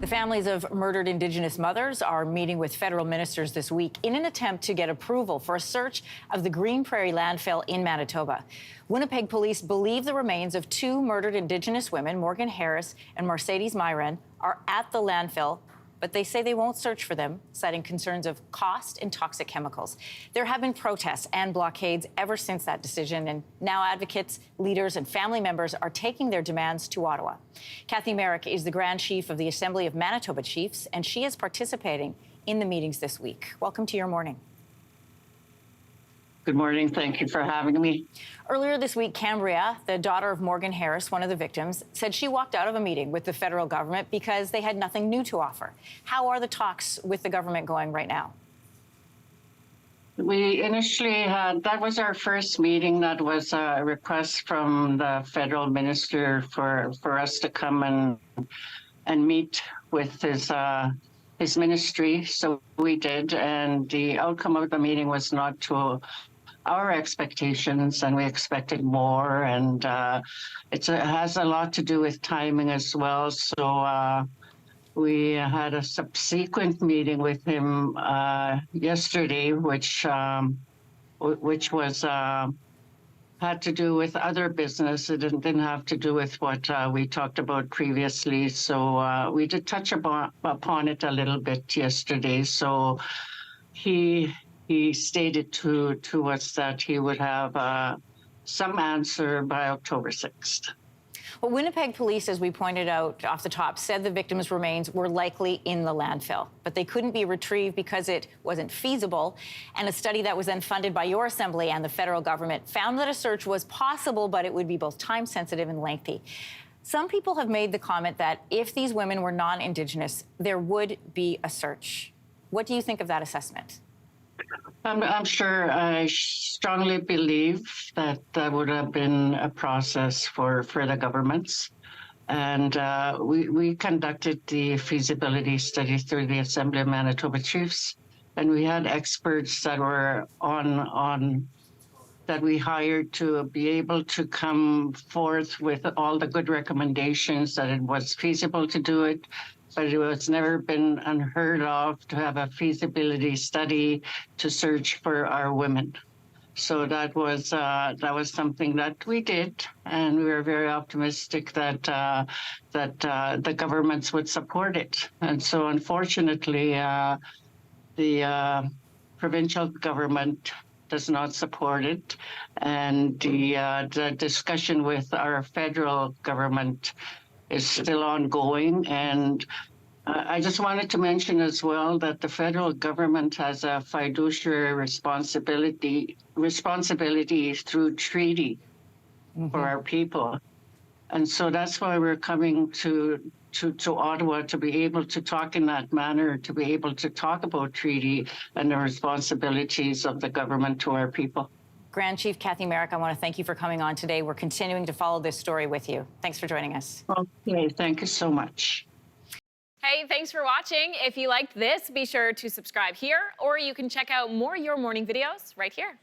The families of murdered Indigenous mothers are meeting with federal ministers this week in an attempt to get approval for a search of the Green Prairie landfill in Manitoba. Winnipeg police believe the remains of two murdered Indigenous women, Morgan Harris and Mercedes Myren, are at the landfill, but they say they won't search for them, citing concerns of cost and toxic chemicals. There have been protests and blockades ever since that decision, and now advocates, leaders, and family members are taking their demands to Ottawa. Kathy Merrick is the Grand Chief of the Assembly of Manitoba Chiefs, and she is participating in the meetings this week. Welcome to Your Morning. Good morning. Thank you for having me. Earlier this week, Cambria, the daughter of Morgan Harris, one of the victims, said she walked out of a meeting with the federal government because they had nothing new to offer. How are the talks with the government going right now? We initially had, that was our first meeting. That was a request from the federal minister for us to come and meet with his ministry. So we did, and the outcome of the meeting was not to our expectations, and we expected more, and it has a lot to do with timing as well. So we had a subsequent meeting with him yesterday, which was had to do with other business. It didn't have to do with what we talked about previously. So we did touch upon it a little bit yesterday. So he stated to us that he would have some answer by October 6th. Well, Winnipeg police, as we pointed out off the top, said the victims' remains were likely in the landfill, but they couldn't be retrieved because it wasn't feasible. And a study that was then funded by your assembly and the federal government found that a search was possible, but it would be both time-sensitive and lengthy. Some people have made the comment that if these women were non-Indigenous, there would be a search. What do you think of that assessment? I'm sure, I strongly believe that that would have been a process for the governments. And we conducted the feasibility study through the Assembly of Manitoba Chiefs, and we had experts that were that we hired to be able to come forth with all the good recommendations that it was feasible to do it. But it was never been unheard of to have a feasibility study to search for our women. So that was something that we did, and we were very optimistic that the governments would support it. And so, unfortunately, the provincial government does not support it, and the discussion with our federal government is still ongoing. And I just wanted to mention as well that the federal government has a fiduciary responsibility through treaty for our people. And so that's why we're coming to Ottawa, to be able to talk in that manner, to be able to talk about treaty and the responsibilities of the government to our people. Grand Chief Kathy Merrick, I want to thank you for coming on today. We're continuing to follow this story with you. Thanks for joining us. Okay, thank you so much. Hey, thanks for watching. If you liked this, be sure to subscribe here, or you can check out more Your Morning videos right here.